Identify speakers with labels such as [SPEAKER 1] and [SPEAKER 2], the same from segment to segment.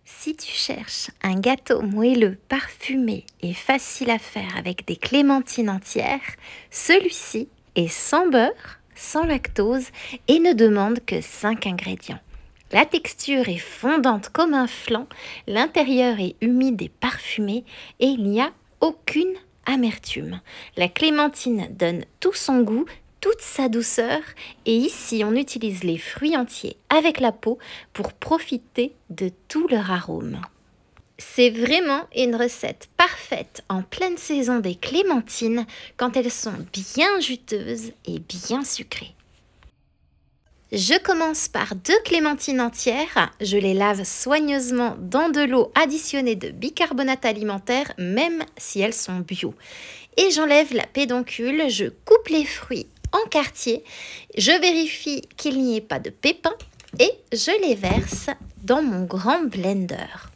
[SPEAKER 1] Si tu cherches un gâteau moelleux, parfumé et facile à faire avec des clémentines entières, celui-ci est sans beurre, sans lactose et ne demande que 5 ingrédients. La texture est fondante comme un flan, l'intérieur est humide et parfumé et il n'y a aucune amertume. La clémentine donne tout son goût, toute sa douceur et ici on utilise les fruits entiers avec la peau pour profiter de tout leur arôme. C'est vraiment une recette parfaite en pleine saison des clémentines quand elles sont bien juteuses et bien sucrées. Je commence par 2 clémentines entières, je les lave soigneusement dans de l'eau additionnée de bicarbonate alimentaire même si elles sont bio. Et j'enlève la pédoncule, je coupe les fruits en quartier, je vérifie qu'il n'y ait pas de pépins et je les verse dans mon grand blender.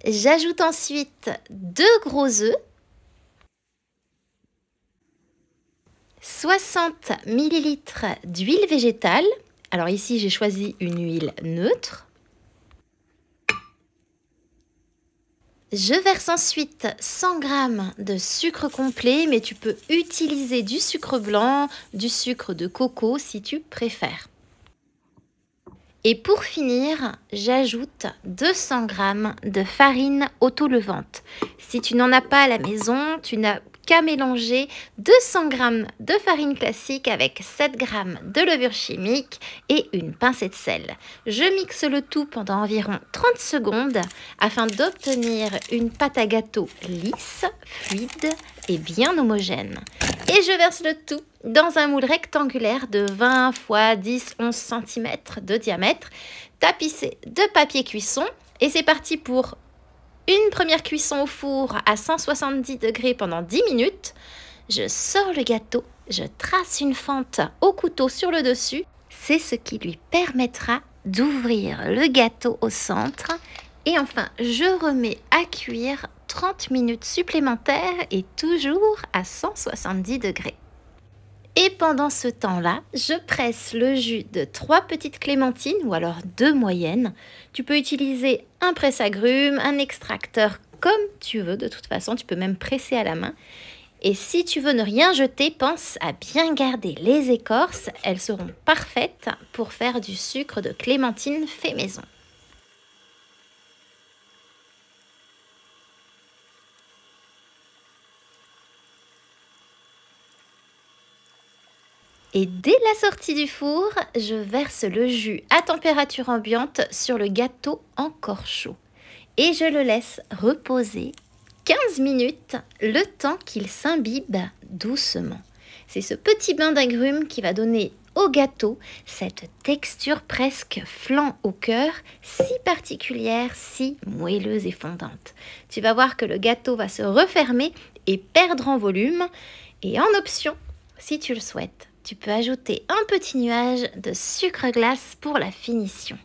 [SPEAKER 1] J'ajoute ensuite 2 gros œufs, 60 ml d'huile végétale, alors ici j'ai choisi une huile neutre. Je verse ensuite 100 g de sucre complet, mais tu peux utiliser du sucre blanc, du sucre de coco si tu préfères. Et pour finir, j'ajoute 200 g de farine autolevante. Si tu n'en as pas à la maison, tu n'as qu'à mélanger 200 g de farine classique avec 7 g de levure chimique et une pincée de sel. Je mixe le tout pendant environ 30 secondes afin d'obtenir une pâte à gâteau lisse, fluide et bien homogène. Et je verse le tout dans un moule rectangulaire de 20 x 10-11 cm de diamètre, tapissé de papier cuisson. Et c'est parti pour une première cuisson au four à 170 degrés pendant 10 minutes. Je sors le gâteau, je trace une fente au couteau sur le dessus. C'est ce qui lui permettra d'ouvrir le gâteau au centre. Et enfin, je remets à cuire 30 minutes supplémentaires et toujours à 170 degrés. Et pendant ce temps-là, je presse le jus de 3 petites clémentines ou alors 2 moyennes. Tu peux utiliser un presse-agrumes, un extracteur comme tu veux. De toute façon, tu peux même presser à la main. Et si tu veux ne rien jeter, pense à bien garder les écorces. Elles seront parfaites pour faire du sucre de clémentine fait maison. Et dès la sortie du four, je verse le jus à température ambiante sur le gâteau encore chaud. Et je le laisse reposer 15 minutes, le temps qu'il s'imbibe doucement. C'est ce petit bain d'agrumes qui va donner au gâteau cette texture presque flan au cœur, si particulière, si moelleuse et fondante. Tu vas voir que le gâteau va se refermer et perdre en volume. Et en option, si tu le souhaites, tu peux ajouter un petit nuage de sucre glace pour la finition.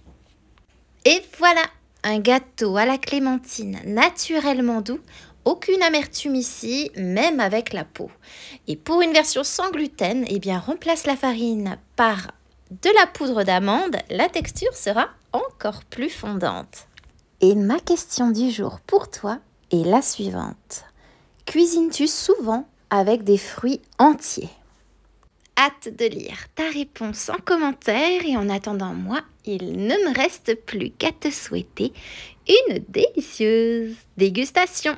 [SPEAKER 1] Et voilà, un gâteau à la clémentine naturellement doux, aucune amertume ici, même avec la peau. Et pour une version sans gluten, eh bien remplace la farine par de la poudre d'amande, la texture sera encore plus fondante. Et ma question du jour pour toi est la suivante. Cuisines-tu souvent avec des fruits entiers ? Hâte de lire ta réponse en commentaire et en attendant moi, il ne me reste plus qu'à te souhaiter une délicieuse dégustation.